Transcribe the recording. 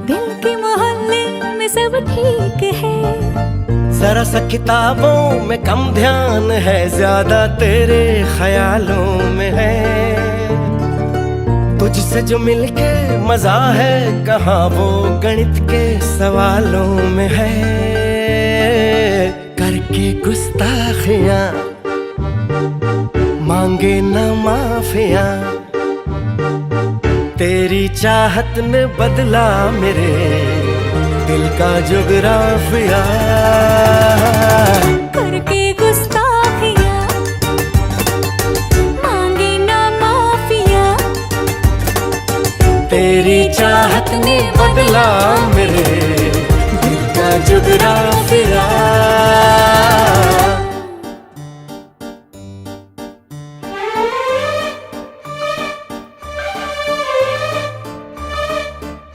दिल के मोहल्ले में सब ठीक है, जरा सा किताबों में कम ध्यान है, ज्यादा तेरे ख्यालों में है। तुझसे जो मिलके मजा है, कहाँ वो गणित के सवालों में है। करके गुस्ताखियां मांगे न माफियां, तेरी चाहत ने बदला मेरे दिल का जुगराफिया। करके गुस्ताखियां मांगे ना माफिया, तेरी चाहत ने बदला मेरे दिल का जुगराफिया।